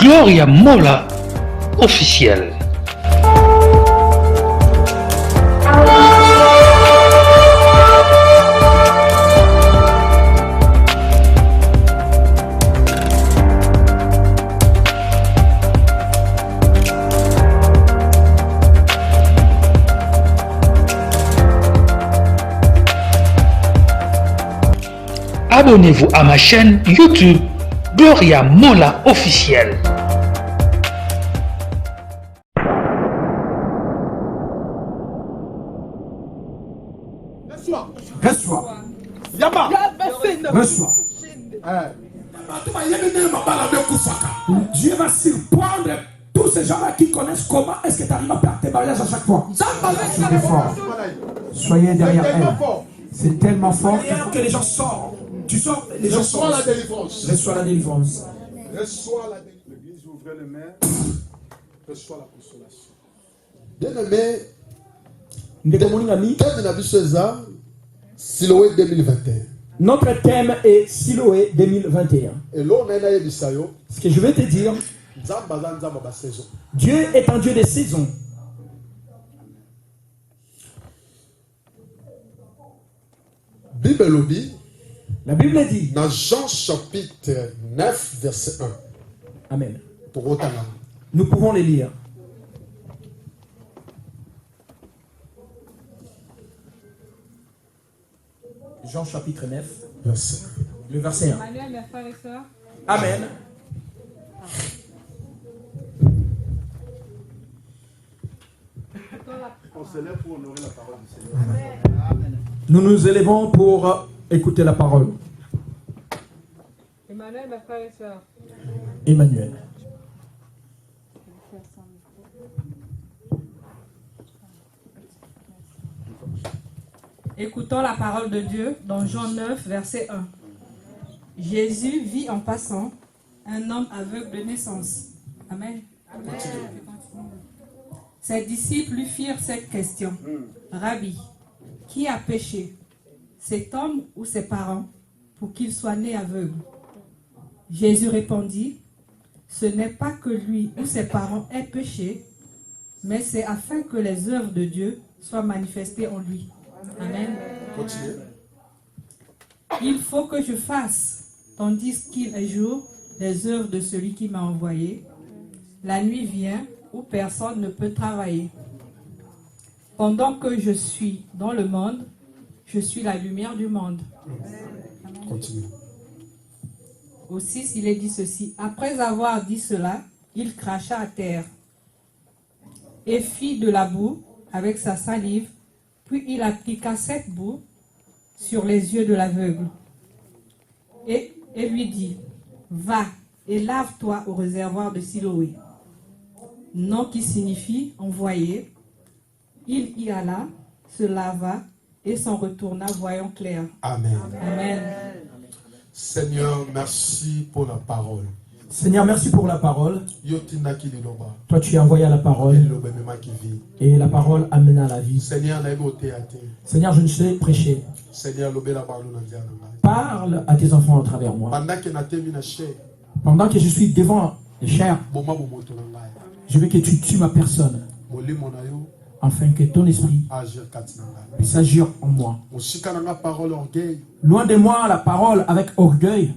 Gloria Mola officiel. Abonnez-vous à ma chaîne YouTube Gloria Mola officiel. Reçois. Yaba. Reçois. Dieu va surprendre tous ces gens-là qui connaissent comment est-ce que tu arrives à faire tes mariages à chaque fois. Soyez fort. Soyez derrière elle. C'est tellement fort que les gens sortent. Tu sors, les gens sortent. Reçois la délivrance. Reçois la délivrance. Reçois la délivrance. L'église ouvre les mains. Reçois la consolation. Bien-aimé, thème de César, Siloé 2021. Notre thème est Siloé 2021. Et là, on a eu Ce que je vais te dire, Dieu est un Dieu des saisons. Bible lobby. La Bible dit dans Jean chapitre 9, verset 1. Amen. Pour autant. Nous pouvons les lire. Jean chapitre 9, verset 1. Le verset 1. Amen. On s'élève pour honorer la parole du Seigneur. Amen. Nous nous élevons pour écouter la parole. Emmanuel, mes frères et sœurs. Emmanuel. Écoutons la parole de Dieu dans Jean 9, verset 1. Jésus vit en passant un homme aveugle de naissance. Amen. Amen. Ses disciples lui firent cette question. Rabbi, qui a péché, cet homme ou ses parents, pour qu'il soit né aveugle? Jésus répondit, ce n'est pas que lui ou ses parents aient péché, mais c'est afin que les œuvres de Dieu soient manifestées en lui. Amen. Continuez. Il faut que je fasse, tandis qu'il est jour, les œuvres de celui qui m'a envoyé. La nuit vient où personne ne peut travailler. Pendant que je suis dans le monde, je suis la lumière du monde. Continue. Aussi, s'il est dit ceci, après avoir dit cela, il cracha à terre et fit de la boue avec sa salive, puis il appliqua cette boue sur les yeux de l'aveugle et lui dit, va et lave-toi au réservoir de Siloé. Nom qui signifie envoyé. Il y alla, se lava et s'en retourna voyant clair. Amen. Amen. Seigneur, merci pour la parole. Seigneur, merci pour la parole. Toi, tu as envoyé la parole. Et la parole amène à la vie. Seigneur, je ne sais prêcher. Parle à tes enfants à travers moi. Pendant que je suis devant les chairs, je veux que tu tues ma personne, afin que ton esprit puisse agir en moi. Loin de moi la parole avec orgueil.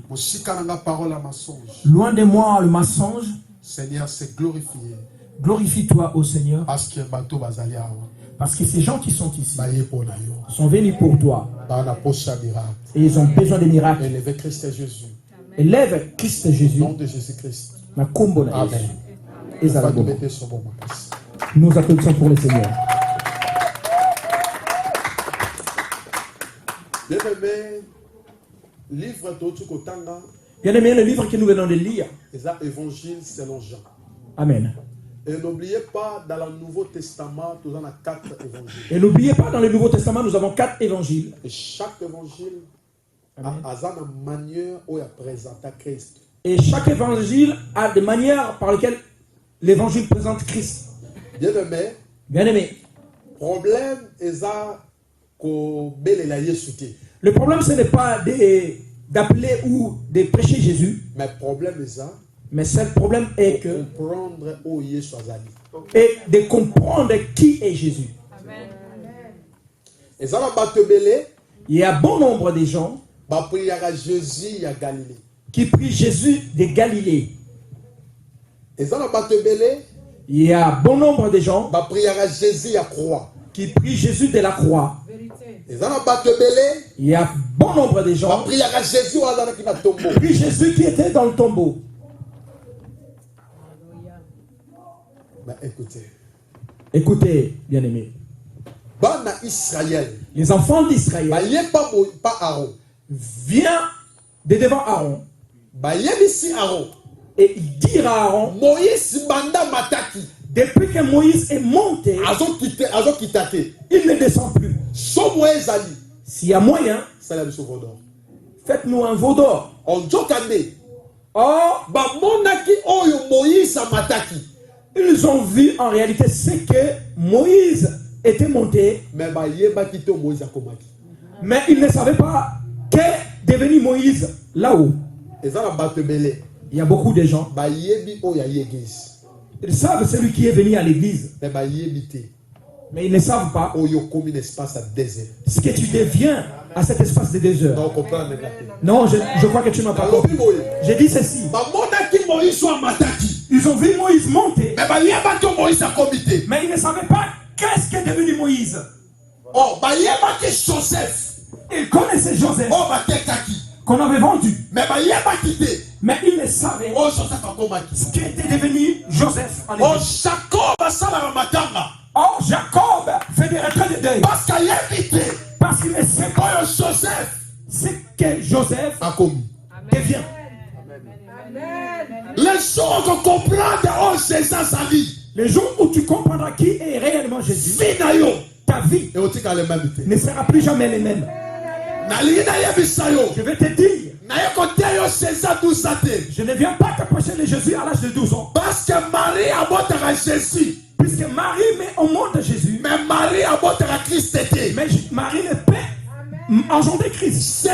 Loin de moi le mensonge. Seigneur, c'est glorifié. Glorifie-toi, ô Seigneur. Parce que ces gens qui sont ici sont venus pour toi. Et ils ont besoin de miracles. Élève Christ Jésus. Élève Christ Jésus. Nom de Jésus-Christ. Amen. Amen. Nous applaudissons pour le Seigneur. Bien-aimé, livre d'Otukotanga. Bien-aimé, le livre que nous venons de lire. C'est l'évangile selon Jean. Amen. Et n'oubliez pas, dans le Nouveau Testament, nous avons 4 évangiles. Et n'oubliez pas, dans le Nouveau Testament, nous avons 4 évangiles. Et chaque évangile a une manière où il présente Christ. Et chaque évangile a des manières par lesquelles l'évangile présente Christ. Bien-aimé. Bien-aimé. Problème est le problème, ce n'est pas d'appeler ou de prêcher Jésus. Mais le problème est Mais seul problème est que et de comprendre qui est Jésus. Il y a bon nombre de gens qui prient Jésus de Galilée. Il y a bon nombre de gens qui prient Jésus de la croix. Il y a bon nombre de gens qui prient Jésus qui était dans le tombeau. Écoutez, bien-aimés. Les enfants d'Israël viennent de devant Aaron. Et il dit à Aaron, depuis que Moïse est monté, il ne descend plus. S'il y a moyen, faites-nous un veau d'or. Or, ils ont vu en réalité ce que Moïse était monté, mais ils ne savaient pas qu'est devenu Moïse là-haut. Il y a beaucoup de gens, ils savent celui qui est venu à l'église, mais ils ne savent pas ce que tu deviens à cet espace de désert. Non, je crois que tu n'as pas compris. J'ai dit ceci. Ils ont vu Moïse monter, mais ils ne savaient pas qu'est-ce qui est devenu Moïse. Ils connaissaient Joseph qu'on avait vendu, mais ils ne savaient ce qui était devenu Joseph en Égypte. Or, Jacob fait des retraits de deuil parce qu'il ne sait pas ce que Joseph devient. Les jours où tu comprendras qui est réellement Jésus, ta vie ne sera plus jamais les mêmes. Je vais te dire, je ne viens pas t'approcher de Jésus à l'âge de 12 ans. Puisque Marie met au monde Jésus, mais Marie ne peut engendrer Christ.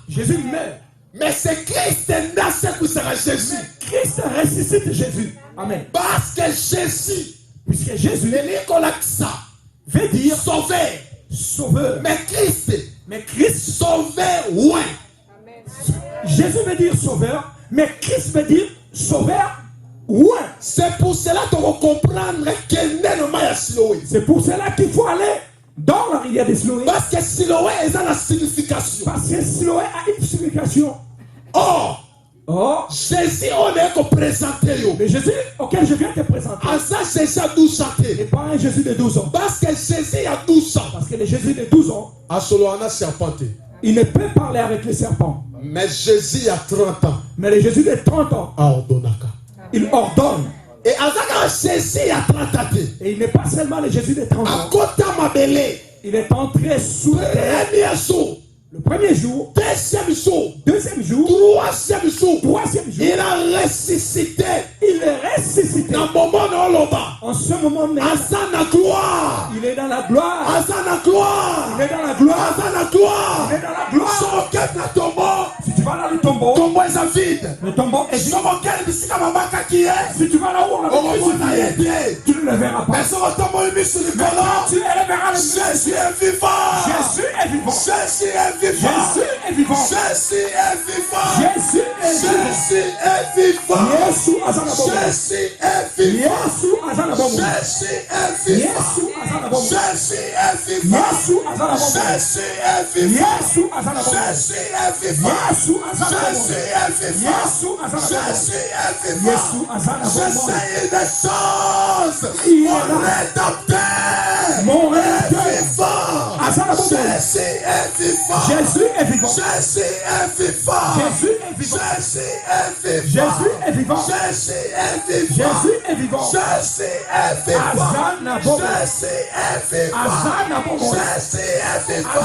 Jésus meurt. Mais c'est Christ qui sera Jésus. Christ ressuscite Jésus. Amen. Parce que Jésus, puisque Jésus veut dire sauveur. Mais Christ sauveur, ouais. Jésus veut dire sauveur, mais Christ veut dire sauveur. Ouais. C'est pour cela qu'on va comprendre que c'est pour cela qu'il faut aller dans la rivière de Siloé. Parce que Siloé est dans la signification. Parce que Siloé a une signification. Or, Jésus, on est présenté. Le Jésus auquel je viens te présenter. À ça, c'est ça 12 ans. Et pas un Jésus de 12 ans. Parce que Jésus a 12 ans. Parce que le Jésus de 12 ans, il ne peut parler avec les serpents. Mais Jésus a 30 ans. Mais le Jésus de 30 ans, il ordonne. Et Jésus a 30 ans. Et il n'est pas seulement le Jésus de 30 ans. Il est entré sous terre. Le premier jour, deuxième jour, troisième jour, il a ressuscité. Il est ressuscité. En ce moment même, il est dans la gloire. Il est dans la gloire. Il est dans la gloire. Si tu vas dans le tombeau, le tombeau est vide. Si tu vas là où on a crucifié, tu ne le verras pas. Mais tu le verras. Jésus est vivant. Jésus est vivant. Jésus est vivant. Jésus est vivant. Jésus est vivant. Jésus est vivant. Jésus est vivant. Jésus est vivant. Jésus est vivant. Jésus est vivant. Jésus est vivant. Jésus est vivant. Jésus est vivant. Jésus est des choses. Mon rédempteur est vivant. Jésus est vivant. Jésus est vivant. Jésus est vivant. Jésus est vivant. Jésus est vivant. Jésus est vivant. Jésus est vivant. Jésus est vivant. Jésus est vivant. Jésus est vivant.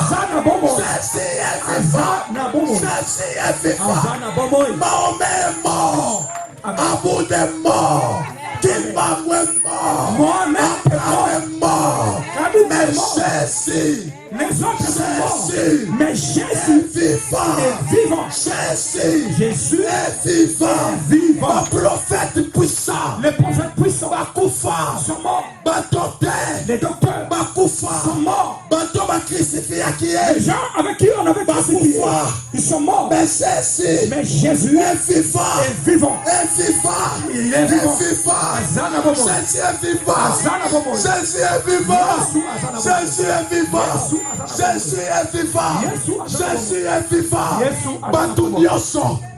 Jésus est vivant. Mahomet est mort. Aboud est mort. Kimbabou est mort. Abraham est mort. Mais Jésus Les autres sont morts. Mais Jésus est vivant. Jésus est vivant. Le prophète puissant. Les prophètes puissants Bakufa. sont morts. Les docteurs sont morts. Les gens avec qui on avait crucifié, ils sont morts. Mais Jésus est vivant. Il est vivant. Jésus est vivant. Jésus est vivant. Jésus est vivant. Jésus est vivant. Jésus est vivant.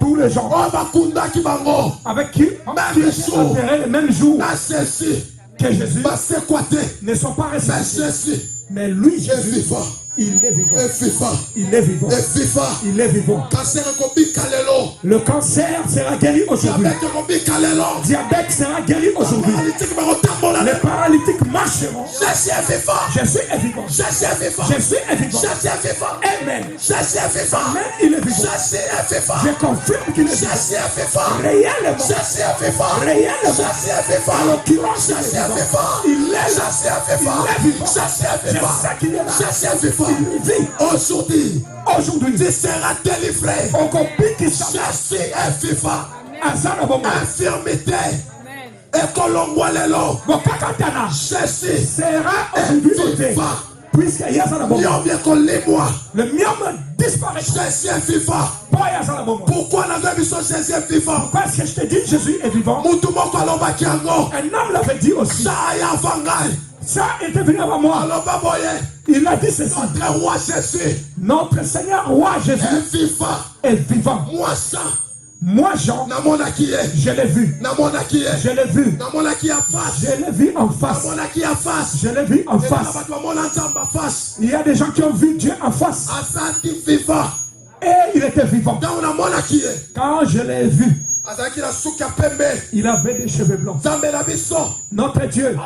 Tous les gens avec qui on enterrait le même jour que Jésus ne sont pas ressuscités. Mais lui, Jésus, il est vivant. Il est vivant. Il est vivant. Le cancer sera guéri aujourd'hui. Le diabète sera guéri aujourd'hui. Les paralytiques marcheront. Jésus est vivant. Jésus est vivant. Jésus est vivant. Jésus est vivant. Jésus est vivant. Amen. Jésus est vivant. Amen. Il est vivant. Jésus est vivant. Je confirme qu'il est vivant. Jésus est vivant. Réellement. Jésus est vivant. Réellement. Jésus est vivant. En l'occurrence, Jésus est vivant. il est Jésus est vivant. Jésus est vivant. Je sais qu'il est là. Jésus est vivant. Il vit. Aujourd'hui, tu seras délivré. Jésus est vivant. Infirmité. Et Kolongwalelo. Jésus sera aujourd'hui vivant. Puisque le myome disparaît. Jésus est vivant. Pourquoi Jésus est vivant? Parce que je te dis, Jésus est vivant. Un homme l'avait dit aussi. Ça était venu avant moi. Il a dit ceci. Notre roi Jésus. Notre Seigneur roi Jésus est vivant. Moi Jean, je l'ai vu. Je l'ai vu. Je l'ai vu en face. Je l'ai vu en face. Il y a des gens qui ont vu Dieu en face. Et il était vivant. Quand je l'ai vu, il avait des cheveux blancs. Notre Dieu,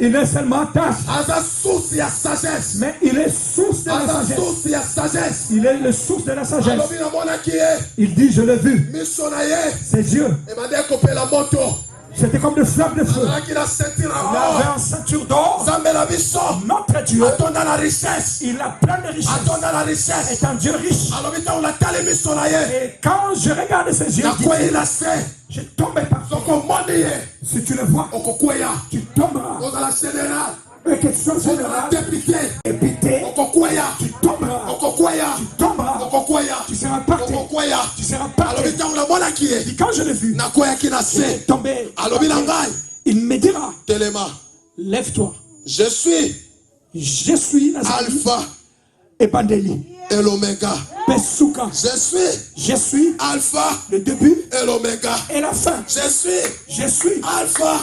il est seulement tâche, mais il est source de la sagesse. Il est le source de la sagesse. Il dit, je l'ai vu. C'est Dieu. C'était comme des flammes de feu. Il avait une ceinture d'or. Notre Dieu, il a plein de richesses. Est un Dieu riche. Et quand je regarde ses yeux, je tombe par terre. Si tu le vois, tu tomberas. Et que tu sois général, député, tu tomberas. Tu seras parti. Tu seras parti. Et quand je l'ai vu, il est tombé. Il me dira, lève-toi. Je suis Alpha et Bandeli. Et l'oméga. Pesuka. Je suis Alpha, le début et l'oméga. Et la fin. Je suis Alpha,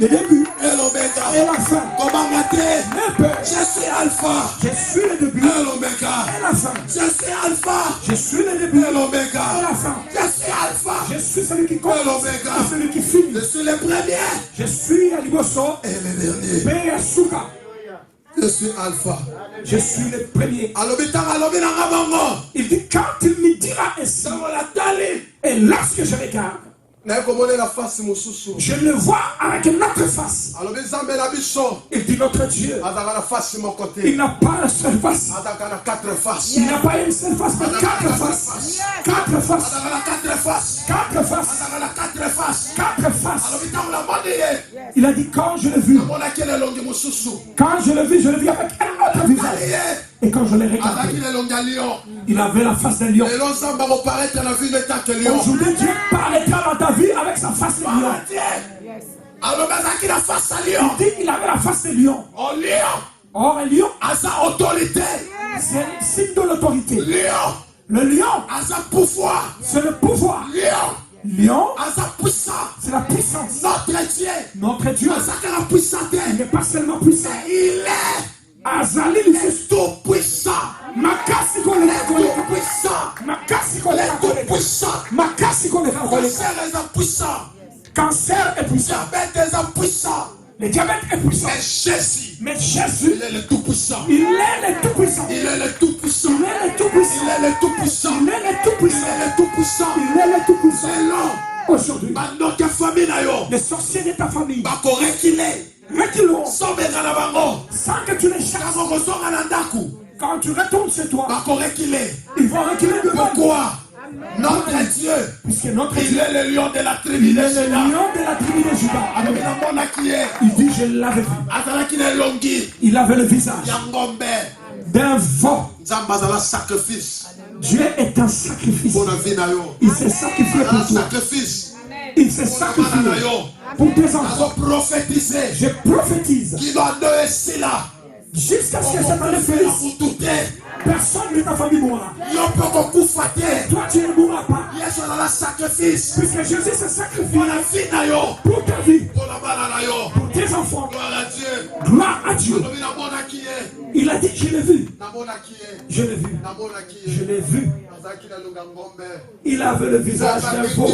le début et l'oméga. Et la fin. Comment m'attendre? N'aie peur. Je suis Alpha, je suis le début et l'oméga. Et la fin. Je suis Alpha, je suis le début et l'oméga. Et la fin. Je suis Alpha, je suis celui qui commence et l'oméga. Et celui qui finit. Je suis le premier, je suis Aliboso et le dernier. Pesuka. Je suis Alpha. Je suis le premier. Il dit quand il me dira ainsi. Et lorsque je regarde, je le vois avec notre face. Il dit notre Dieu. Il n'a pas une seule face. Il n'a pas une seule face, mais 4 faces. 4 faces. 4 faces. 4 faces. Il a dit quand je l'ai vu. Quand je l'ai vu, je l'ai vu avec un autre visage. Et quand je l'ai regardé, il avait la face d'un lion. Aujourd'hui, Dieu paraîtra dans ta vie avec sa face de lion. Il dit qu'il avait la face de lion. Or, un lion a sa autorité. C'est un signe de l'autorité. Le lion a sa pouvoir. C'est le pouvoir. Lion a sa puissance. C'est la puissance. Notre Dieu a sa puissance. Il n'est pas seulement puissant. Il est Azali tout puissant. Makasi tout puissant. Makasi tout puissant. Makasi Cancer est puissant. Cancer est puissant. Diabète est puissant. Le diabète est puissant. Mais Jésus, il est le tout puissant. Il est le tout puissant. Il est le tout puissant. Il est le tout puissant. Il est le tout puissant. Il est le tout puissant. Il est le tout puissant. Il est le tout puissant. C'est là. Aujourd'hui, Notre famille, les sorciers de ta famille, Retire-le. Sans que tu les chasses. Quand tu retournes chez toi, ils vont reculer devant. Pourquoi? Notre Dieu, puisque notre Dieu, il est le lion de la tribu de Juda. Il dit, je l'avais vu. Il avait le visage d'un veau. Dieu est un sacrifice. Il s'est sacrifié pour toi. Il s'est sacrifié pour tes enfants. Je prophétise jusqu'à ce que cette année finisse. Personne de ta famille mourra. Toi, tu ne mourras pas. Puisque Jésus s'est sacrifié pour ta vie, pour tes enfants. Gloire à Dieu. Il a dit, je l'ai vu. Je l'ai vu. Je l'ai vu. Il avait le visage d'un veau.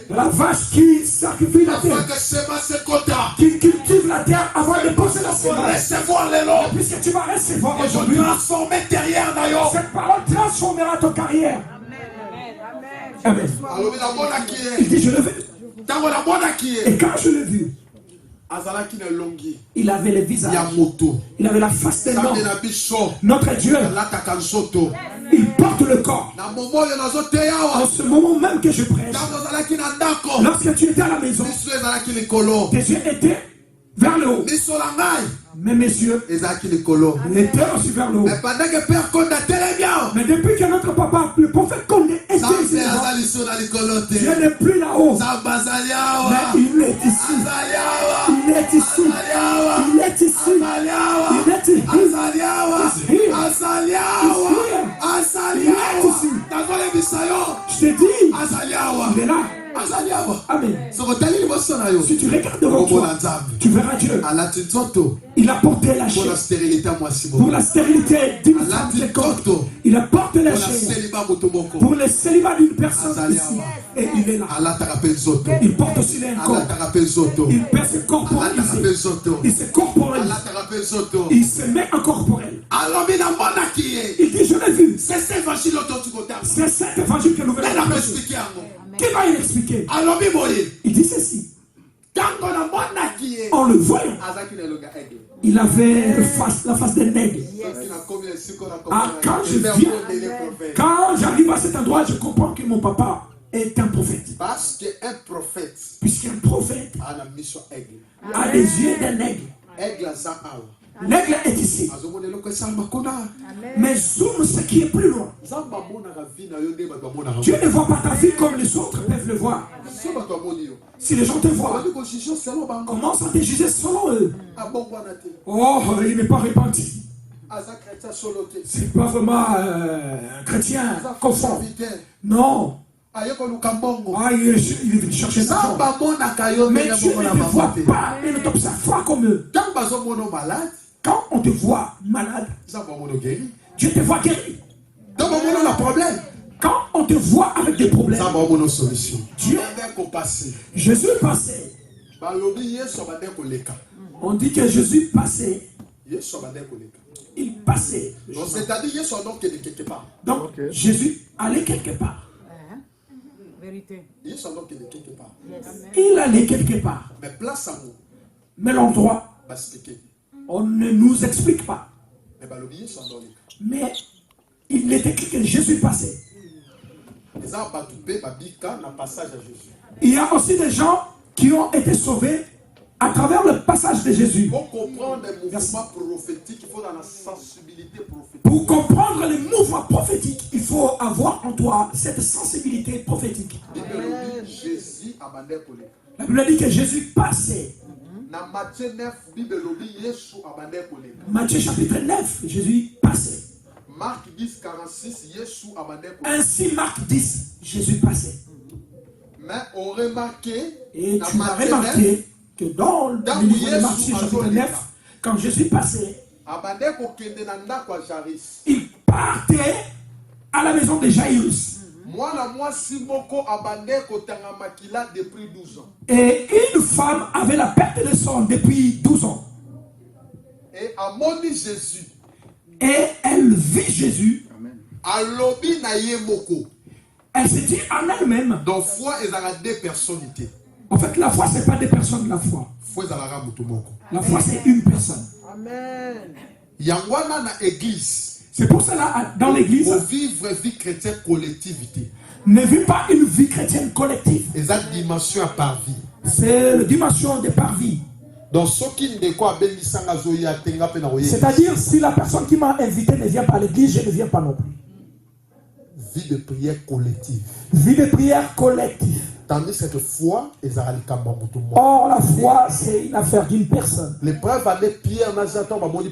La vache qui sacrifie la terre, qui cultive la terre avant de poser la semence. Puisque tu vas recevoir aujourd'hui, cette parole transformera ton carrière. Amen. Il dit, je l'ai vu. Et quand je l'ai vu, il avait le visage, il avait la face d'un homme. Notre Dieu, il porte le corps. En ce moment même que je prêche, lorsque tu étais à la maison, tes yeux étaient vers le haut. Mais mes yeux étaient aussi vers le haut. Mais depuis que notre papa, le prophète Condé, était ici, Dieu n'est plus là-haut. Mais il est ici. Il est ici. Il est ici. Il est ici. Je te dis, il est là. Amen. Si tu regardes devant toi, tu verras Dieu. Il a porté la chair pour la stérilité d'une femme quelconque. Il a porté la chair pour le célibat d'une personne ici. Et il est là. Il porte aussi un corps. Il perd ce corporel ici. Il se corporalise. Il se met en corporel. Il dit, je l'ai vu. C'est cet évangile que nous venons d'expliquer. Qui va y expliquer? Il dit ceci. En le voyant, il avait la face d'un aigle. Quand j'arrive à cet endroit, je comprends que mon papa est un prophète. Puisqu'un prophète a les yeux d'un aigle. L'aigle est ici. Mais zoom ce qui est plus loin. Dieu ne voit pas ta vie comme les autres peuvent le voir. Si les gens te voient, commence à te juger selon eux. Oh, il n'est pas repenti. C'est pas vraiment un chrétien conforme. Non. Ah, il est venu chercher ça. Mais Dieu ne te voit pas et ne t'observe pas comme eux. Quand on te voit malade, Dieu te voit guéri. Quand on te voit avec des problèmes, Dieu, Jésus passait. On dit que Jésus passait. Il passait. Donc, Jésus allait quelque part. Il allait quelque part. Mais l'endroit, on ne nous explique pas. Mais il est écrit que Jésus passait. Il y a aussi des gens qui ont été sauvés à travers le passage de Jésus. Pour comprendre les mouvements prophétiques, il faut dans la sensibilité prophétique. Pour comprendre les mouvements prophétiques, il faut avoir en toi cette sensibilité prophétique. La Bible dit que Jésus passait. Matthieu chapitre 9, Jésus passait. Marc 10, 46, ainsi Marc 10, Jésus passait. Mais on remarquait, et tu as remarqué que dans le livre de Marc chapitre 9, quand Jésus passait, il partait à la maison de Jaïrus. Et une femme avait la perte de sang depuis 12 ans. Et elle vit Jésus. Elle se dit en elle-même. Donc foi est dans la deux personnalités. En fait, la foi, ce n'est pas des personnes de la foi. La foi, c'est une personne. Amen. C'est pour cela, dans l'église, Pour vivre vie chrétienne collectivité. ne vit pas une vie chrétienne collective. Et ça dimension à par vie. C'est la dimension de par vie. Donc, ce qui ne quoi C'est-à-dire, si la personne qui m'a invité ne vient pas à l'église, je ne viens pas non plus. Vie de prière collective. Vie de prière collective. Tandis que cette foi, Or, la foi, c'est une affaire d'une personne. L'épreuve avec Pierre,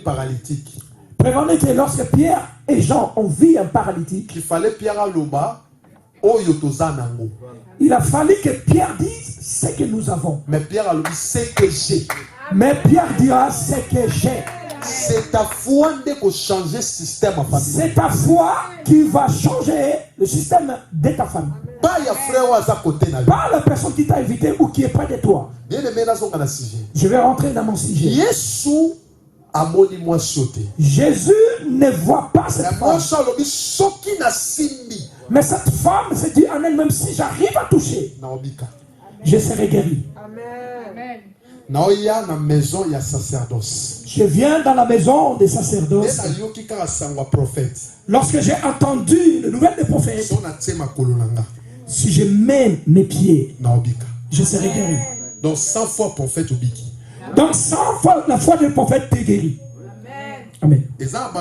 paralytique. Prévenez que lorsque Pierre et Jean ont vu un paralytique, Il fallait Pierre à l'Oba, oh yotozanango. il a fallu que Pierre dise ce que nous avons. Mais Pierre a dit, c'est que j'ai. Mais Pierre dira ce que j'ai. C'est ta foi qui changer le système en famille. C'est ta foi qui va changer le système de ta famille. Pas il y a frère ou à côté. Pas la personne qui t'a invité ou qui est près de toi. Bien aimé dans son sujet. Je vais rentrer dans mon sujet. Yesu a moni moi sauté. Jésus ne voit pas cette Mais moi femme. ce qui n'a simbi. Mais cette femme se dit en elle-même, si j'arrive à toucher, Naobika. je serai guéri. Amen. Naoya na maison ya sacerdoce. Je viens dans la maison des sacerdotes. Dès yo ki ka sangwa prophète. Lorsque j'ai entendu le nouvelle des prophètes, Son a tsema kololanga. si je mets mes pieds, Naobika. je serai guéri. Donc 100 fois prophète obiki. Donc 100 fois la foi du prophète t'est guéri. Amen. Et ça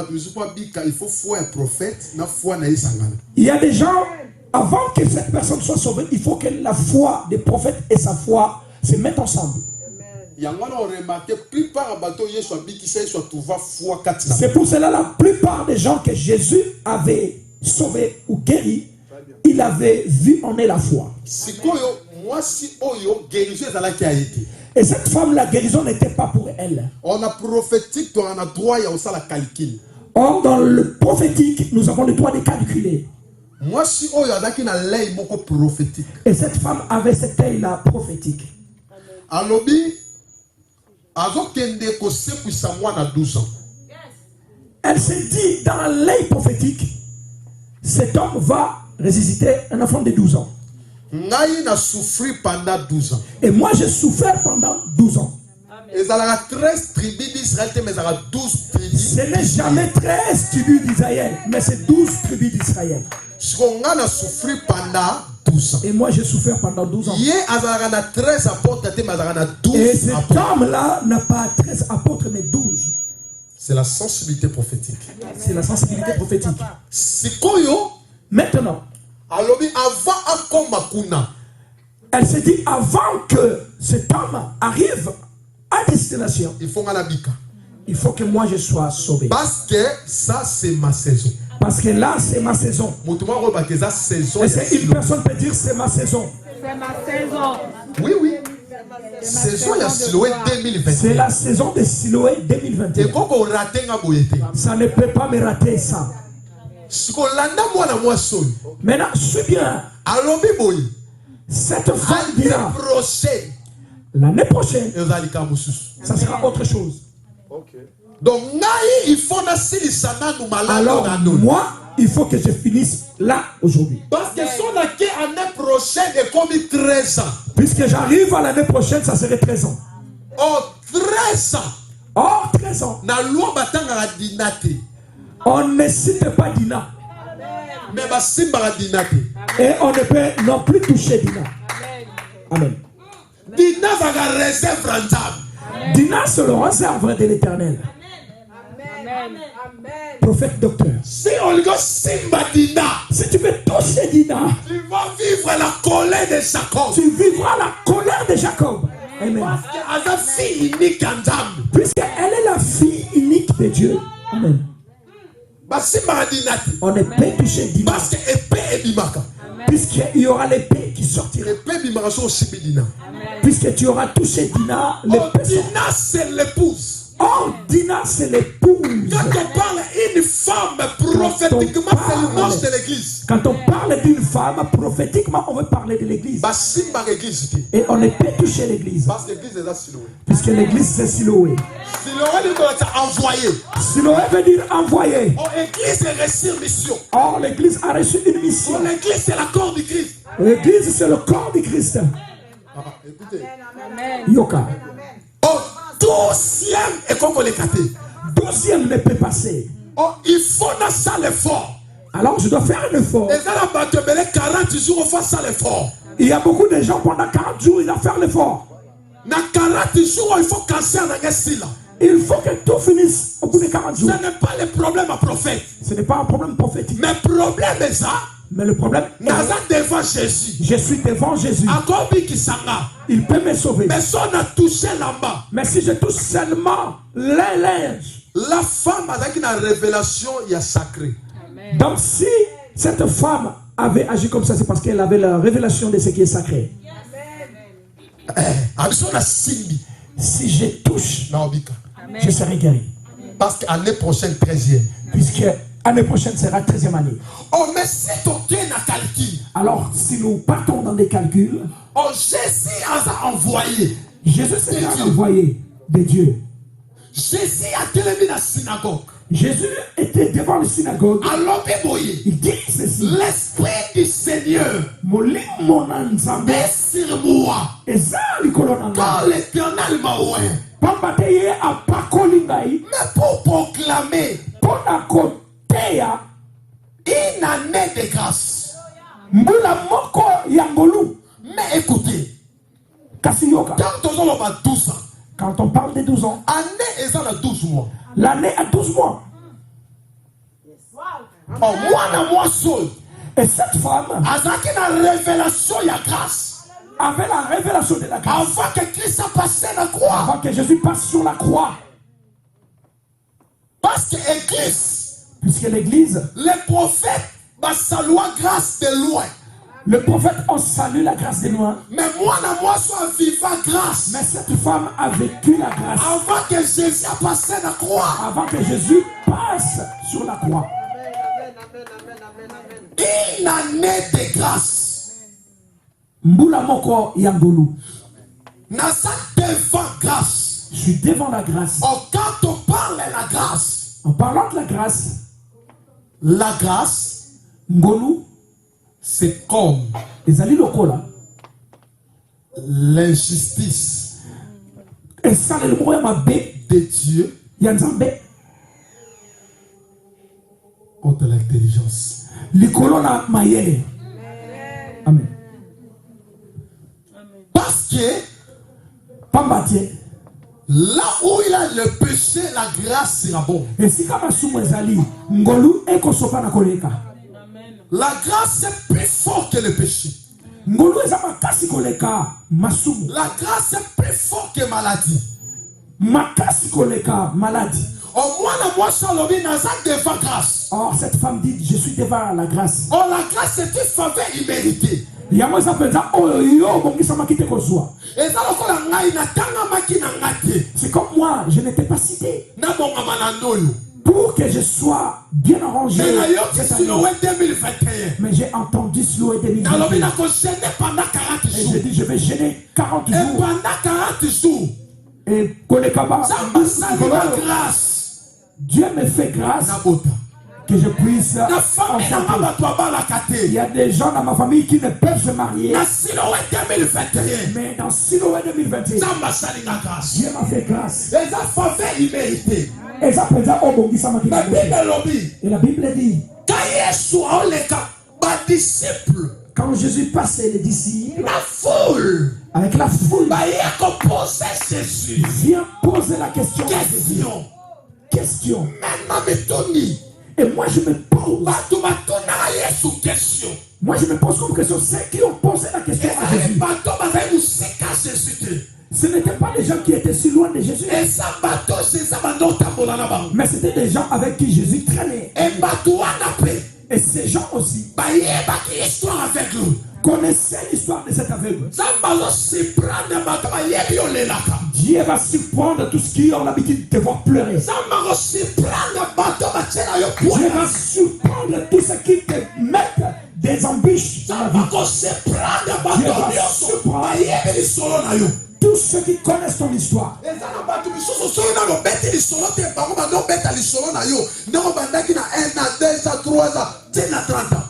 il faut foi un prophète, na foi na isangana. Il y a des gens, avant que cette personne soit sauvée, il faut que la foi des prophètes et sa foi se mettent ensemble. C'est pour cela la plupart des gens que Jésus avait sauvés ou guéris, il avait vu en eux la foi. Et cette femme, la guérison n'était pas pour elle. On a prophétique, on a droit à ça la calcul. Or, dans le prophétique, nous avons le droit de calculer. Moi, si on a l'œil prophétique. Et cette femme avait cet œil-là prophétique. Alobi, avant qu'elle ne connaisse plus sa moi à 12 ans. Elle s'est dit, dans l'œil prophétique, cet homme va ressusciter un enfant de 12 ans. Naï n'a souffert pendant 12 ans. Et moi, j'ai souffert pendant 12 ans. Et ça a 13 tribus d'Israël, mais ça a 12 tribus. Ce n'est jamais 13 tribus d'Israël, mais c'est 12 tribus d'Israël. Ce qu'on a souffert pendant 12 ans. Et moi, j'ai souffert pendant 12 ans. Et 13 apôtres, mais ça a 12 Et cet homme-là n'a pas 13 apôtres, mais 12. C'est la sensibilité prophétique. C'est la sensibilité prophétique. Maintenant, elle s'est dit, avant que cet homme arrive à destination, il faut que moi je sois sauvé. Parce que ça, c'est ma saison. Parce que là, c'est ma saison. Et c'est une personne peut dire, c'est ma saison. C'est ma saison. Oui, oui. Saison de Siloé 2021. C'est la saison de Siloé 2021. Ça ne peut pas me rater ça. Maintenant, suis bien. Cette femme dira, l'année prochaine, ça sera autre chose. Donc, il faut alors, moi, il faut que je finisse là aujourd'hui. parce que son année prochaine est comme 13 ans. Puisque j'arrive à l'année prochaine, ça serait 13 ans. Oh, 13 ans. Or, 13 ans. Na loi batanga dinate. On ne cite pas Dina. Mais basimba dinate. Et on ne peut non plus toucher Dina. Amen. Dina va réserve rentable. Dina se le réserve de l'Éternel. Prophète docteur. Si on lui simba Dina, Si tu veux toucher Dina, tu vas vivre la colère de Jacob. tu vivras la colère de Jacob. Amen. Parce que fille unique en dame. Puisqu'elle est la fille unique de Dieu. Amen. Basimba dinate. On ne peut toucher Dina. Parce que épée et bimaka. Puisqu'il y aura l'épée qui sortira. Épée bimaka sont aussi Dina. Puisque tu auras touché Dina, Oh, l'épée sortira. Dina c'est l'épouse. Or, Dina, c'est l'épouse. Quand on parle d'une femme, prophétiquement, c'est le manche de l'église. Quand on parle d'une femme, prophétiquement, on veut parler de l'église. Basimba l'église. Et on ne peut toucher l'église. Parce que l'église est là, Siloé. Puisque l'église, c'est Siloé. Siloé lui doit être envoyé. Siloé veut dire envoyé. Oh, l'église est reçue mission. Or, l'église a reçu une Oh, mission. l'église, c'est la corps du Christ. L'église, c'est le corps du Christ. Écoutez, Yoka. 12e et qu'on va les cater. 12e ne peut passer. Oh, il faut dans ça l'effort. Alors je dois faire un effort. Et ça, la 40 jours, on fait ça l'effort. Il y a beaucoup de gens pendant 40 jours, ils doivent faire l'effort. Dans 40 jours, il faut casser un style. Il faut que tout finisse au bout de 40 jours. Ce n'est pas le problème à prophète. Ce n'est pas un problème prophétique. Mais le problème est ça. Mais le problème est devant Jésus. Je suis devant Jésus. Il peut me sauver. Mais si on a touché là-bas. Mais si je touche seulement les linges. La femme avec une révélation, il y a sacré. Donc si cette femme avait agi comme ça, c'est parce qu'elle avait la révélation de ce qui est sacré. Si je touche, je serai guéri. Parce que l'année prochaine, 13e. Puisque l'année prochaine sera 13e année. Oh, mais si tu as un calcul. Alors, si nous partons dans des calculs. Oh, Jésus a envoyé. Jésus s'est envoyé de Dieu. Jésus a télé dans la synagogue. Jésus était devant la synagogue. Il dit ceci. L'Esprit du Seigneur est sur moi. Quand l'Éternel m'a oué. Mais pour proclamer une année de grâce. Mais écoutez, quand on parle de 12 ans, l'année est à 12 mois. L'année a 12 mois. Oh, moi seul. Et cette femme avec la révélation de la grâce. Avec la révélation de la grâce. Avant que Christ a passé la croix. Avant que Jésus passe sur la croix. Parce que l'église. Puisque l'église. Les prophètes saluent la grâce de loin. Le prophète, on salue la grâce de loin. Mais moi sois vivant grâce. Mais cette femme a vécu la grâce. Avant que Jésus a passé la croix. Avant que Jésus passe sur la croix. Une année de grâce. Mbula moko yangolu. Nasa devant grâce. Je suis devant la grâce. Oh, quand on parle de la grâce. En parlant de la grâce. La grâce. Ngolu. C'est comme l'injustice de Dieu contre l'intelligence. Amen. Parce que là où il a le péché, la grâce sera bonne. La grâce est plus forte que le péché. La grâce est plus forte que la maladie. Oh, cette femme dit, je suis devant la grâce. Oh, la grâce est une faveur imméritée. C'est comme moi, je n'étais pas cité. Pour que je sois bien arrangé. Mais j'ai entendu Sloé 2021. Et j'ai dit, je vais gêner 40 jours. Et pendant 40 jours, et Dieu me fait grâce que je puisse enfanter. Il y a des gens dans ma famille qui ne peuvent se marier. Mais dans Siloé 2021, Dieu m'a fait grâce. Et ça peut dire, et la Bible dit, quand Jésus passait, les disciples, avec la foule, vient poser la question. Question. Et moi je me pose. Moi je me pose comme question. Ceux qui ont posé la question à Jésus. Ce n'étaient pas les gens qui étaient si loin de Jésus. Mais c'était des gens avec qui Jésus traînait. Et ces gens aussi connaissaient l'histoire de cet aveugle. Dieu va surprendre tous qui ont l'habitude de voir pleurer. Dieu va surprendre tous ceux qui te mettent des embûches dans la vie. Dieu va surprendre tous ceux qui connaissent ton histoire.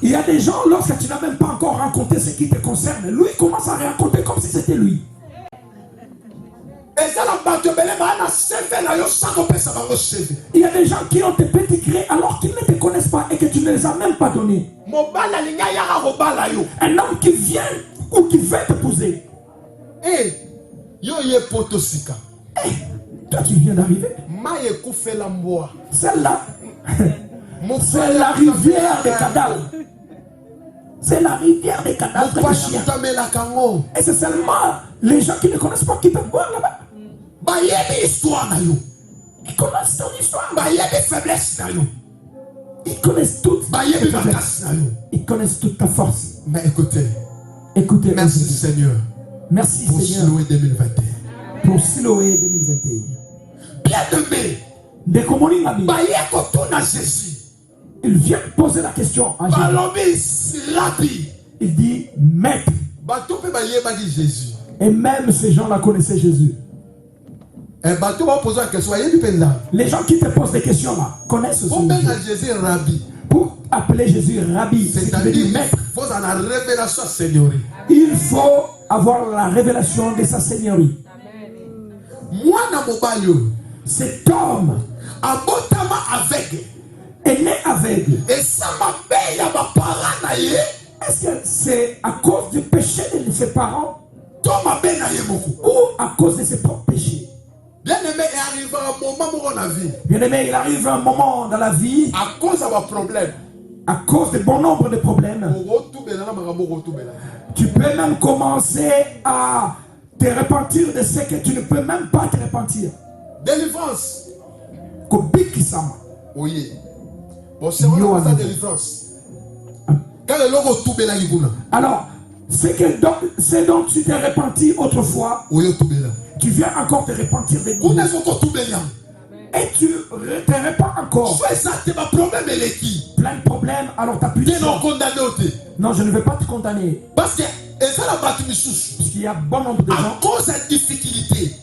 Il y a des gens, lorsque tu n'as même pas encore raconté ce qui te concerne, lui commence à raconter comme si c'était lui. Et Il y a des gens qui ont des petits grés alors qu'ils ne te connaissent pas et que tu ne les as même pas donnés. Un homme qui vient ou qui veut t'épouser. Toi tu viens d'arriver. Celle-là, c'est la rivière des cadavres. C'est la rivière des cadavres des chiens. Et c'est seulement les gens qui ne connaissent pas qui peuvent boire là-bas. Ils connaissent ton histoire. Ils connaissent toute ta faiblesse. Ils connaissent toute ta force. Mais écoutez, Merci Seigneur. Merci pour Seigneur Siloé 2021. pour Siloé 2021. Bien-aimé, il vient poser la question à Jésus. Il dit maître. Et même ces gens-là connaissaient Jésus. Les gens qui te posent des questions là connaissent Jésus. Pour appeler Jésus Rabbi, c'est-à-dire maître, il faut avoir la révélation de sa seigneurie. Cet homme est né aveugle. Est-ce que c'est à cause du péché de ses parents ou à cause de ses propres péchés? Bien-aimé, il arrive un moment dans la vie à cause de vos problèmes. À cause de bon nombre de problèmes, tu peux même commencer à te repentir de ce que tu ne peux même pas te repentir. Délivrance. Oui. Délivrance. Alors, ce dont tu t'es repenti autrefois, tu viens encore te repentir de nouveau. Et tu te répands encore. Plein de problèmes, alors tu as pu dire non, je ne vais pas te condamner. Parce qu'il y a bon nombre de gens. À cause de la difficulté.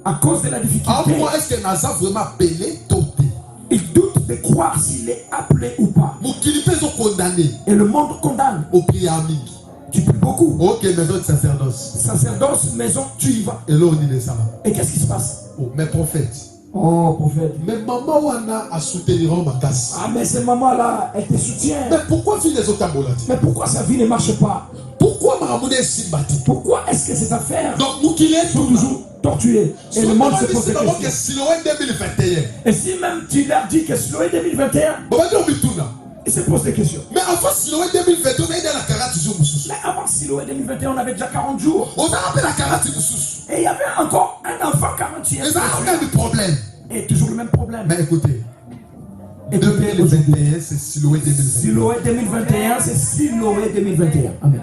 À cause de la difficulté. Pourquoi est-ce que Nazar vraiment appelé il doute de croire s'il est appelé ou pas. Et le monde condamne. Tu pries beaucoup. Ok, maison de sacerdoce. Sacerdoce, maison, tu y vas. Et qu'est-ce qui se passe? Mes prophètes. Oh, prophète. Mais maman Wana a soutenu ma casse. Ah, mais ces mamans-là, elles te soutiennent. Mais pourquoi vie les autres ambolati? Mais pourquoi sa vie ne marche pas? Pourquoi Maramouné est si bâti? Pourquoi est-ce que ces affaires donc sont toujours torturées? Et le monde se pose des questions. Et si même tu leur dis que Siloé 2021, ils se posent des questions. Mais avant Siloé 2021, on a la 40 jours. Mais avant Siloé 2021, on avait déjà 40 jours. On a rappelé la 40 jours. Et il y avait encore un enfant 40e. Et ça a même le problème. Et toujours le même problème. Mais écoutez, 2021, c'est Siloé 2021. Siloé 2021, c'est Siloé 2021. Amen.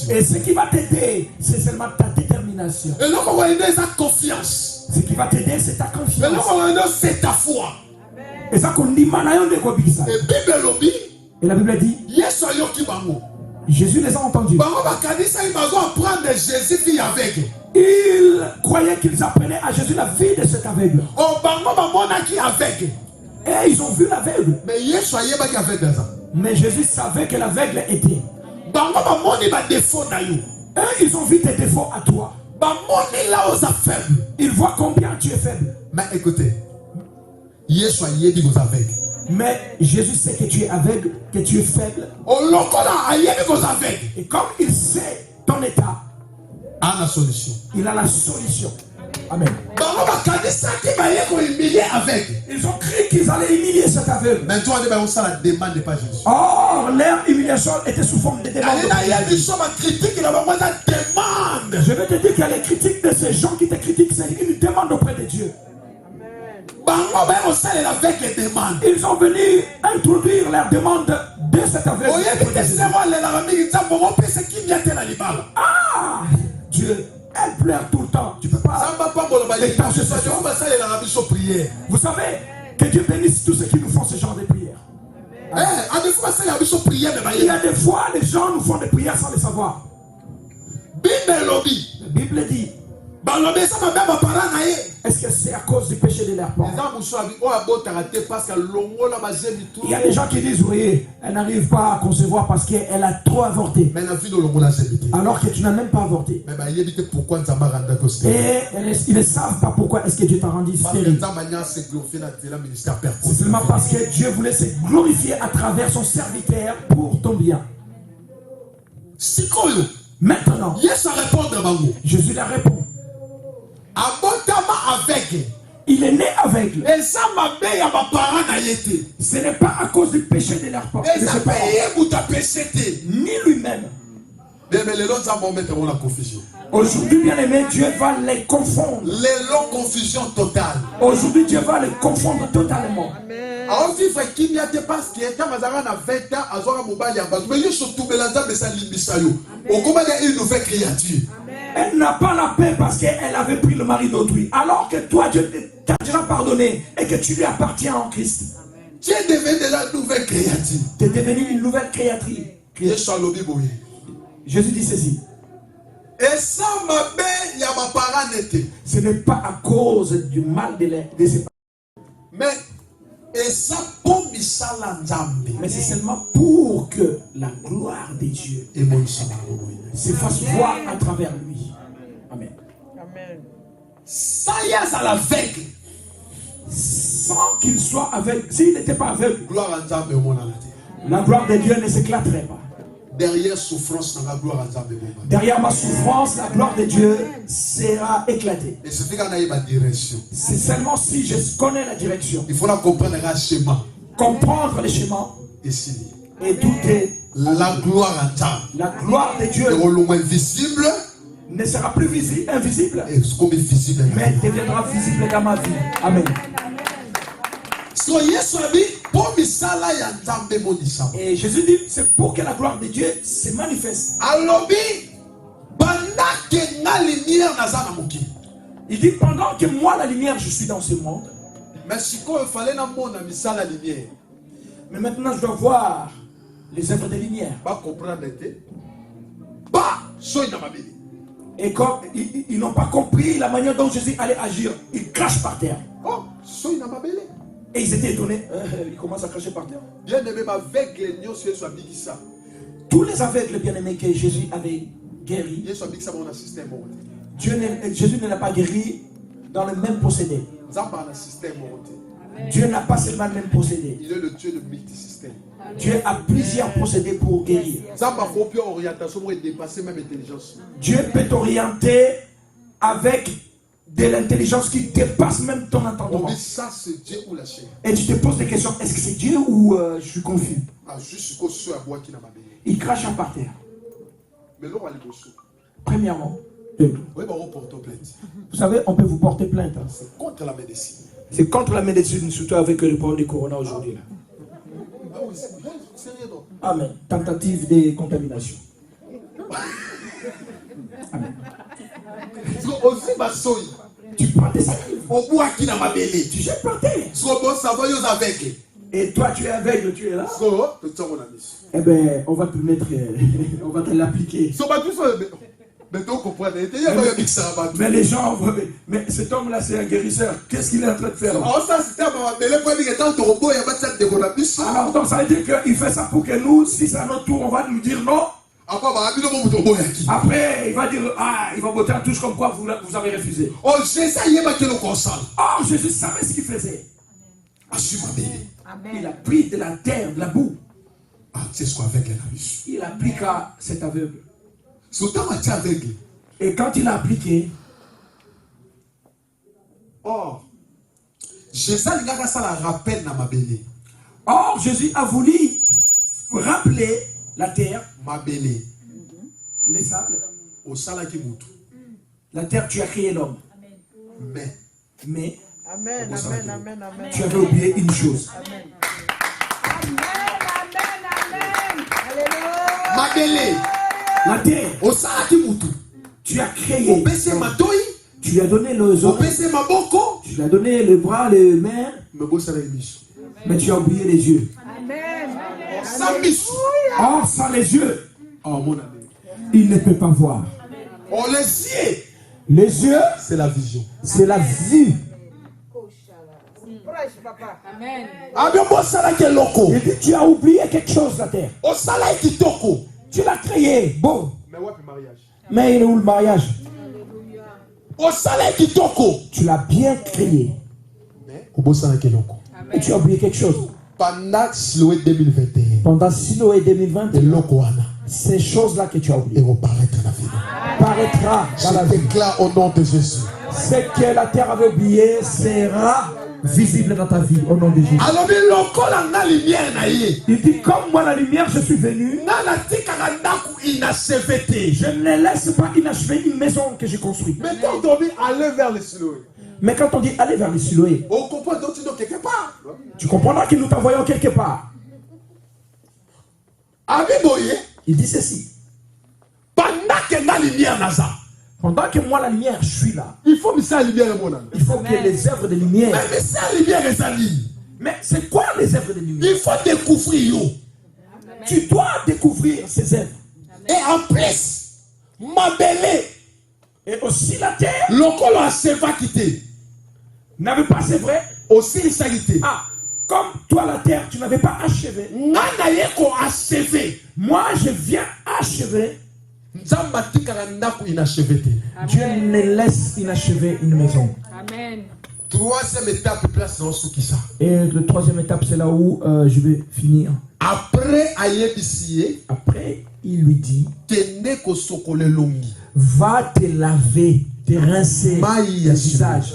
Et ce qui va t'aider, c'est seulement ta détermination. Et sa confiance. Ce qui va t'aider, c'est ta confiance. C'est ta foi. Et ça qu'on dit, et la Bible dit, Jésus les a entendus. Ils croyaient qu'ils apprenaient à Jésus la vie de cet aveugle. Et ils ont vu l'aveugle. Mais Jésus savait que l'aveugle était. Et ils ont vu tes défauts à toi. Ils voient combien tu es faible. Mais écoutez, mais Jésus sait que tu es aveugle, que tu es faible. Et comme il sait ton état, il a la solution. Amen. Ils ont crié qu'ils allaient humilier cet aveugle. Or, leur humiliation était sous forme de demande. Je vais te dire qu'il y a les critiques de ces gens qui te critiquent, c'est une demande auprès de Dieu. Ils sont venus introduire leur demande de cet aveugle. Ah, Dieu, elle pleure tout le temps. Tu peux pas. Vous savez que Dieu bénisse tous ceux qui nous font ce genre de prières. Il y a des fois, les gens nous font des prières sans le savoir. La Bible dit, Est-ce que c'est à cause du péché de leurs parents? Il y a des gens qui disent, oui, elle n'arrive pas à concevoir parce qu'elle a trop avorté. Alors que tu n'as même pas avorté. Et ils ne savent pas pourquoi est-ce que Dieu t'a rendu stérile. C'est seulement parce que Dieu voulait se glorifier à travers son serviteur pour ton bien. Maintenant, Jésus leur répond. Il est né aveugle. Ce n'est pas à cause du péché de leurs parents, ni lui-même. Aujourd'hui, bien aimé, Dieu va les confondre. Confusion totale. Aujourd'hui, Dieu va les confondre totalement. Elle n'a pas la paix parce qu'elle avait pris le mari d'autrui. Alors que toi, Dieu t'a déjà pardonné et que tu lui appartiens en Christ. Tu es devenu de la nouvelle créature. Tu es devenu une nouvelle créature. Jésus dit ceci. Ce n'est pas à cause du mal de ses parents. Mais c'est seulement pour que la gloire de Dieu se fasse voir à travers lui. Amen. Sans qu'il soit aveugle, s'il n'était pas aveugle, la gloire de Dieu ne s'éclaterait pas. Derrière souffrance, la gloire à Dieu. Derrière ma souffrance, la gloire de Dieu sera éclatée. C'est seulement si je connais la direction. Il faut comprendre le chemin. Comprendre le chemin. Et tout est la gloire à Dieu. La gloire de Dieu visible ne sera plus visible, invisible, visible, mais deviendra visible dans ma vie. Amen. Et Jésus dit, c'est pour que la gloire de Dieu se manifeste. Il dit, pendant que moi, la lumière, je suis dans ce monde. Mais maintenant, je dois voir les œuvres de lumière. Et comme ils n'ont pas compris la manière dont Jésus allait agir, ils crachent par terre. Et ils étaient étonnés. Ils commencent à cracher par terre. Tous les aveugles bien-aimés que Jésus avait guéris, Jésus ne l'a pas guéri dans le même procédé. Dieu n'a pas seulement le même procédé. Il est le Dieu de multisystème. Dieu a plusieurs procédés pour guérir. Dieu peut t'orienter avec de l'intelligence qui dépasse même ton entendement. Et tu te poses des questions, est-ce que c'est Dieu ou je suis confus? Il crache par terre. Premièrement, vous savez, on peut vous porter plainte. C'est contre la médecine. C'est contre la médecine, surtout avec le problème du corona aujourd'hui. Amen. Tentative de contamination. Amen. Tu prends des salives. Tu jettes par terre. Et toi, tu es aveugle, tu es là. Eh bien, on va te mettre, on va te l'appliquer. Mais les gens, mais cet homme-là, c'est un guérisseur. Qu'est-ce qu'il est en train de faire? Alors, donc, ça veut dire qu'il fait ça pour que nous, si c'est à notre tour, on va nous dire non. Après, il va dire, il va botter en touche comme quoi vous avez refusé. Oh, Jésus savait ce qu'il faisait. Il a pris de la terre, de la boue. Il applique à cet aveugle. Et quand il a appliqué, Jésus a voulu rappeler la terre, les sables. La terre, tu as créé l'homme. Mais Amen, amen, amen, amen. Tu avais oublié une chose. Amen. Alléluia. La terre. Tu as créé. Tu lui as donné les oreilles. Tu lui as donné le bras, les mains. Mais tu as oublié les yeux. Amen. Or, sans les yeux, il ne peut pas voir. Les yeux, c'est la vision. c'est la vue. Amen. Il dit, tu as oublié quelque chose la terre. Tu l'as créé, beau. Mais ouais, puis mariage. Mais il est où le mariage? Tu l'as bien créé. Et tu as oublié quelque chose. Pendant Siloé 2021, Pendant Siloé 2020, ces choses-là que tu as oubliées paraîtra dans la vie. déclare au nom de Jésus. Ce que la terre avait oublié sera visible dans ta vie au nom de Jésus. Alors, Il dit, comme moi la lumière, je suis venu. Je ne laisse pas inachever une maison que j'ai construite. mais quand on dit aller vers le Siloé, Mais quand on dit aller vers le Siloé, on comprend donc tu dois quelque part. tu comprendras que nous t'envoyons quelque part. Il dit ceci. Pendant que moi la lumière, je suis là. Il faut que ça lumière mon ami. Il faut que les œuvres de lumière. Mais ça lumière est salie. Mais c'est quoi les œuvres de lumière? Il faut découvrir. Tu dois découvrir ces œuvres. Et en plus, ma belle, Et aussi la terre l'ocolo a seva quitté. n'avait pas, c'est vrai. Aussi il s'est quitté. Ah, comme toi la terre, tu n'avais pas achevé. Nana yeko achevé. Moi, je viens achever. Nzamba tikala ndaku inachevé. Dieu ne laisse inachever une maison. Amen. Troisième étape, place dans ce qui ça. Et la troisième étape, c'est là où je vais finir. Après ayebisiye, Après, il lui dit, tende ko sokole longi. va te laver, te rincer Maï le visage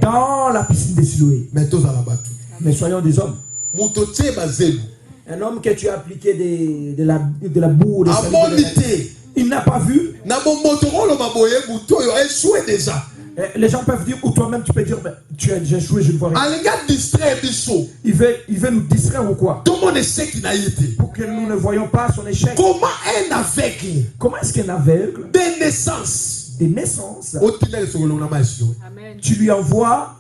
dans la piscine de Siloé. Mais tous à la batu. Mais soyons des hommes. Mutoche bazelu. Un homme que tu as appliqué de la boue, de Amonité. il n'a pas vu. Na mon motoro baboye mutoyo échoué déjà. Les gens peuvent dire, ou toi-même tu peux dire, mais tu as déjà joué, je ne vois rien. Alinga distrait biso. Il veut nous distraire ou quoi? Tout le monde sait qu'il n'a été. Pour que nous ne voyons pas son échec. Comment un aveugle Comment est-ce qu'un aveugle, de naissance, de naissance, Amen. tu lui envoies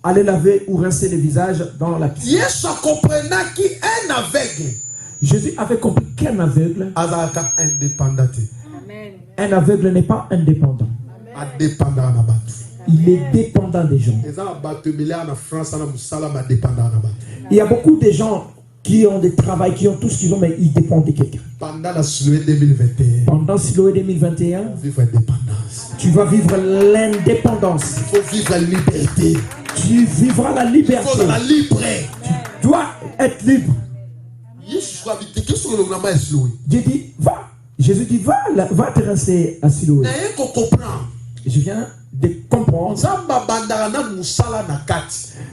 aller laver ou rincer le visage dans la piscine? Yesu comprenant qu'un aveugle Jésus avait compris qu'un aveugle, azalaka indépendant. Amen. un aveugle n'est pas indépendant. Indépendant na batu. Il est dépendant des gens. Il y a beaucoup de gens qui ont des travails, qui ont tout ce qu'ils ont, mais ils dépendent de quelqu'un. Pendant la Siloé 2021, Pendant Siloé 2021, vivre l'indépendance. tu vas vivre l'indépendance. Il faut vivre la liberté. Tu vivras la Il liberté. faut la libre. Tu dois être libre. Dieu dit, va. Jésus dit, va te rincer à Siloé. Je viens de comprendre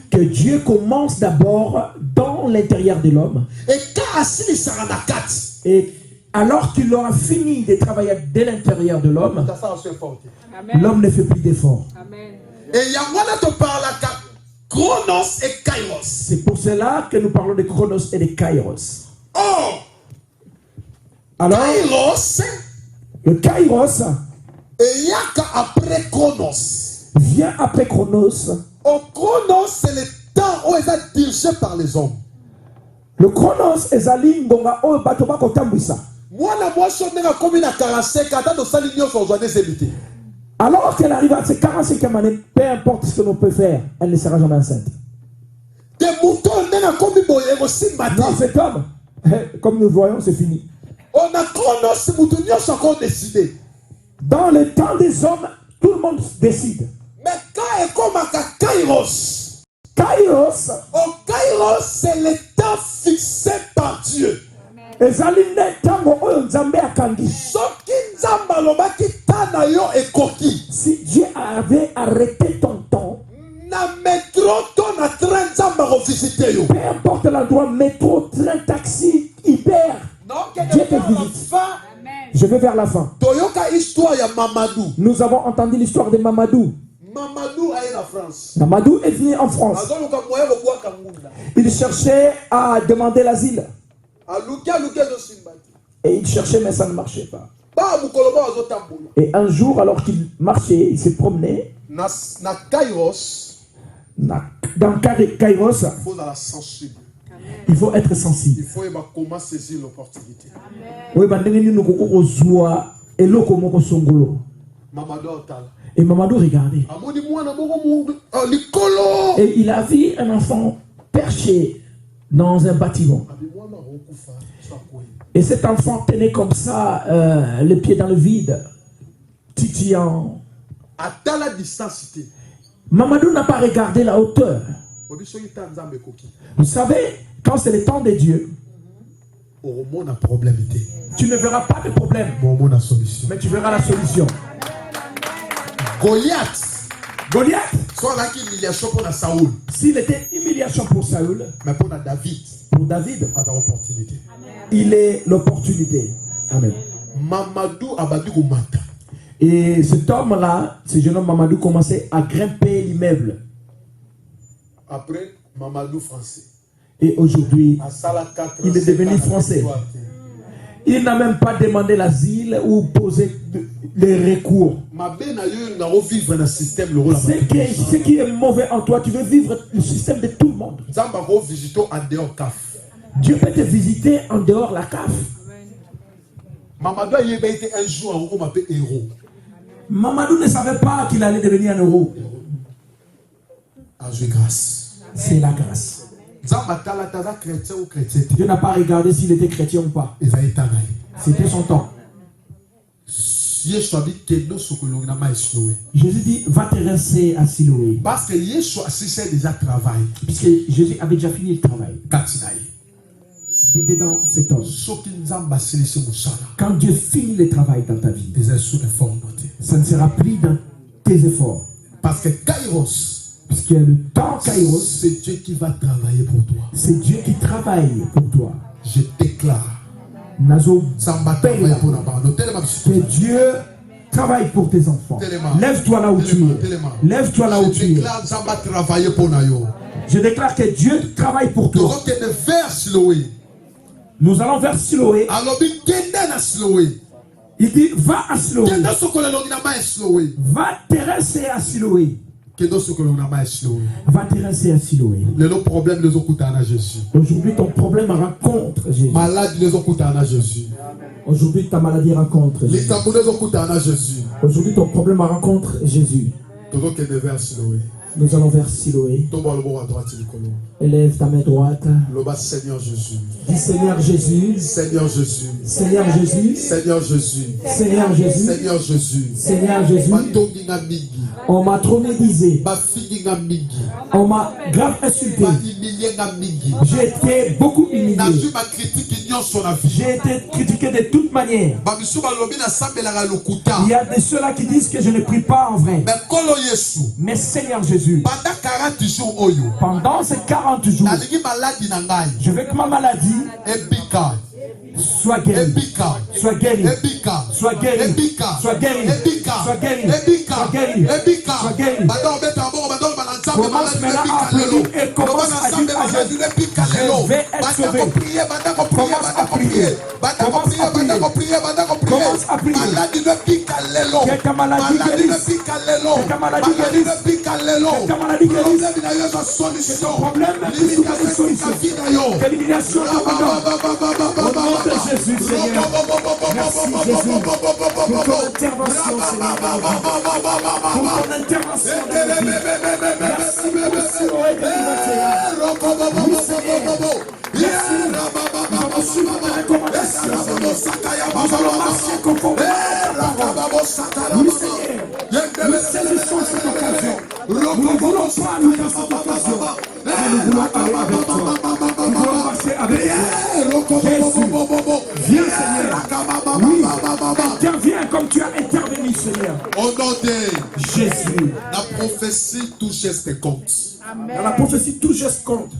que Dieu commence d'abord dans l'intérieur de l'homme. Et alors qu'il aura fini de travailler dès l'intérieur de l'homme, l'homme ne fait plus d'efforts. Amen. C'est pour cela que nous parlons de Chronos et de Kairos. Alors, le Kairos vient après Chronos. Chronos, c'est le temps où ils sont dirigés par les hommes. Le Chronos est ali ngonga o bato ba kotambwisa. Alors qu'elle arrive à ses 45e année, peu importe ce que l'on peut faire, elle ne sera jamais enceinte. Non, cet homme, comme nous voyons, c'est fini. Dans le temps des hommes, tout le monde décide. Mais quand il comme à Kairos, Kairos, c'est le temps fixé par Dieu. Si Dieu avait arrêté ton temps, peu importe l'endroit, métro, train, taxi, hyper, Dieu te visite. Je vais vers la fin. Nous avons entendu l'histoire de Mamadou. Mamadou est venu en France. Il cherchait à demander l'asile. Et il cherchait, mais ça ne marchait pas. Et un jour, alors qu'il marchait, il se promenait. Dans le cas de Kairos, il faut être sensible. Il faut comment saisir l'opportunité. Et Mamadou regardait. Et il a vu un enfant perché dans un bâtiment. Et cet enfant tenait comme ça, les pieds dans le vide, titillant. Mamadou n'a pas regardé la hauteur. Vous savez, quand c'est le temps de Dieu, tu ne verras pas de problème, mais tu verras la solution. Goliath, s'il était humiliation pour Saül, mais pour David, il est l'opportunité. Amen. Mamadou Abadou Mata. Et cet homme-là, ce jeune homme Mamadou, commençait à grimper l'immeuble. Après, Mamadou français. Et aujourd'hui, il est devenu français. Il n'a même pas demandé l'asile ou posé les recours. Ce qui est mauvais en toi, tu veux vivre le système de tout le monde. Dieu peut te visiter en dehors de la cave. Mamadou a été un jour un héros. Mamadou ne savait pas qu'il allait devenir un héros. C'est la grâce. Dieu n'a pas regardé s'il était chrétien ou pas. C'était son temps. Jésus dit, va te rincer à Siloé. Parce que Jésus déjà travaillé. Puisque Jésus avait déjà fini le travail. Et dedans cet homme. Quand Dieu finit le travail dans ta vie, ça ne sera plus dans tes efforts. Parce que Kairos, parce que le temps Kairos, c'est Dieu qui va travailler pour toi. C'est Dieu qui travaille pour toi. Je déclare que Dieu travaille pour tes enfants. Lève-toi là où tu es. Lève-toi là où tu es. Je déclare que Dieu travaille pour toi. Nous allons vers Siloé. Il dit, va à Siloé. Va te rincer à Siloé. Va te rincer à Siloé. Aujourd'hui, ton problème rencontre Jésus. Aujourd'hui, ta maladie rencontre Jésus. Aujourd'hui, ton problème rencontre Jésus. Nous allons vers Siloé. Élève ta main droite. Seigneur Jésus. Dis Seigneur Jésus. Seigneur Jésus. Seigneur Jésus. Seigneur Jésus. Seigneur Jésus. Seigneur Jésus. Seigneur Jésus. On m'a trop médisé. On m'a grave insulté. J'ai été beaucoup humilié. J'ai été critiqué de toute manière. Il y a de ceux-là qui disent que je ne prie pas en vrai. Mais Seigneur Jésus, pendant ces 40 jours, je veux que ma maladie soit guérie, soit guérie, soit guérie, soit guérie, soit guérie, soit guérie, soit guérie. Commence maintenant à applaudir et commence à dire à Jésus, je vais être sauvé. Commence à prier. Commence à prier. Commence à prier. Que ta maladie guérisse. Que ta maladie guérisse. Que ta maladie guérisse. Que ton problème puisse trouver une solution. Que l'élimination t'abandonne. Au nom de Jésus, Seigneur. Merci Jésus pour ton intervention, Seigneur. Pour ton intervention dans la vie. Merci pour ce mot de liberté. Oui, Seigneur. Merci. Nous allons suivre tes recommandations, Seigneur. Nous allons marcher conformément à ta parole. Oui, Seigneur. Nous saisissons cette occasion. Nous ne voulons pas nous dans cette occasion. Mais nous voulons aller avec toi. Nous voulons marcher avec toi. Jésus, viens, Seigneur. Oui, interviens comme tu as intervenu, Seigneur. Au nom de Jésus. La prophétie, tout geste compte. Dans la prophétie, tout geste compte.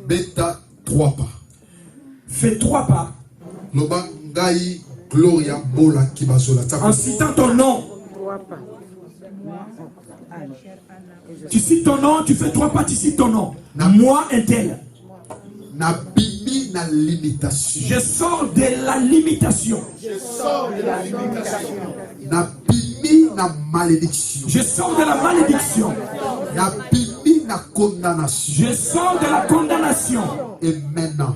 Bêta 3 pas. Fais 3 pas. En citant ton nom. Tu cites ton nom, tu fais 3 pas, tu cites ton nom. Moi, un tel. Je sors de la limitation. Je sors de la limitation. Je sors de la malédiction. Je sors de la condamnation. Et maintenant,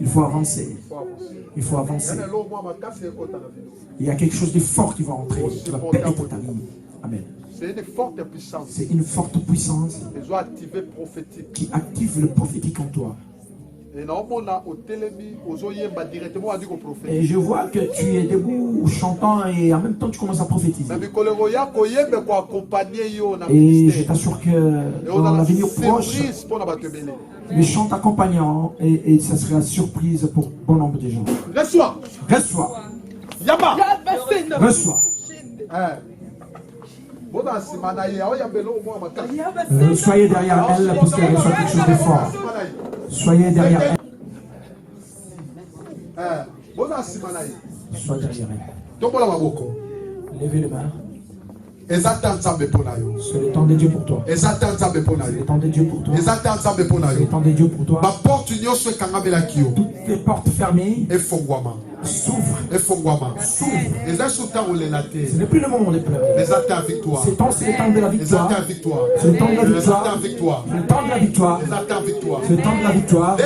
Il faut avancer. Il faut avancer. Il y a quelque chose de fort qui va entrer, qui va pénétrer ta vie. Amen. C'est une forte puissance. C'est une forte puissance qui active le prophétique en toi. Et je vois que tu es debout chantant et en même temps tu commences à prophétiser. Et je t'assure que dans l'avenir proche, les chants t'accompagnant et ça sera surprise pour bon nombre de gens. Reçois. Reçois. Yaba. Reçois. Soyez derrière elle parce qu'elle reçoit quelque chose de fort. Soyez derrière elle. Sois derrière elle. Levez les mains. C'est le temps de Dieu pour toi. C'est le temps de Dieu pour toi. C'est le temps de Dieu pour toi. Toutes les portes fermées s'ouvrent. Ce n'est plus le moment de pleurer. C'est le temps de la victoire. C'est le temps de la victoire. C'est le temps de la victoire. C'est le temps de la victoire.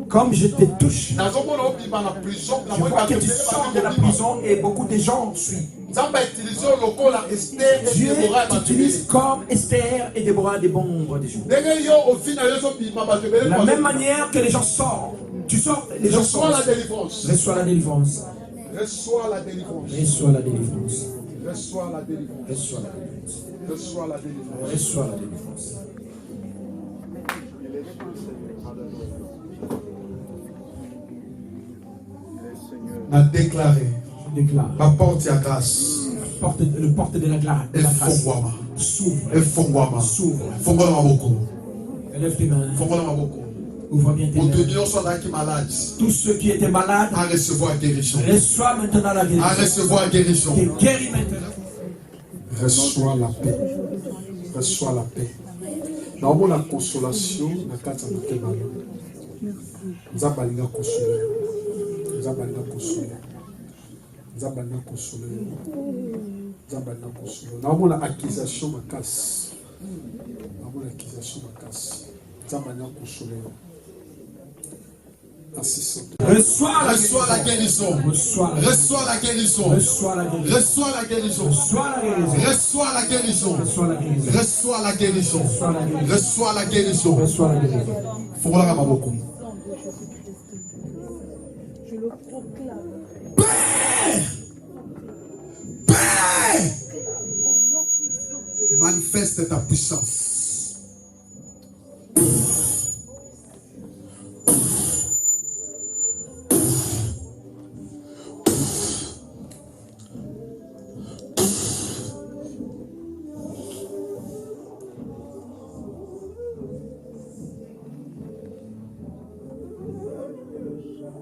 Comme je te touche, je vois que tu sors de la prison et beaucoup de gens suivent. Dieu t'utilise comme Esther et Déborah des bons nombres de jours. De la même manière que les gens sortent, tu sors, les gens sortent. Reçois la délivrance. Reçois la délivrance. Reçois la délivrance. Reçois la délivrance. Reçois la délivrance. Reçois la délivrance. Reçois la délivrance. On a déclaré. Déclare. La porte à grâce. Le porte de la grâce. S'ouvre. S'ouvre. Lève tes mains. Ouvre bien tes mains. Tous ceux qui étaient malades, à recevoir guérison. Reçois maintenant la guérison. À recevoir guérison. T'es guéri maintenant. Reçois la paix. Reçois la paix. Nous avons la consolation. Nous avons la consolation. Nous avons la consolation. Nous avons l'accusation ma casse. Nous avons l'accusation ma casse. Nous avons la consolation. Reçois la guérison. Reçois la guérison. Reçois la guérison. Reçois la guérison. Reçois la guérison. Reçois la guérison. Reçois la guérison. Reçois la guérison. Reçois la guérison. Faut voir la beaucoup. Je le proclame. Manifeste ta puissance.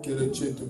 Que le Dieu te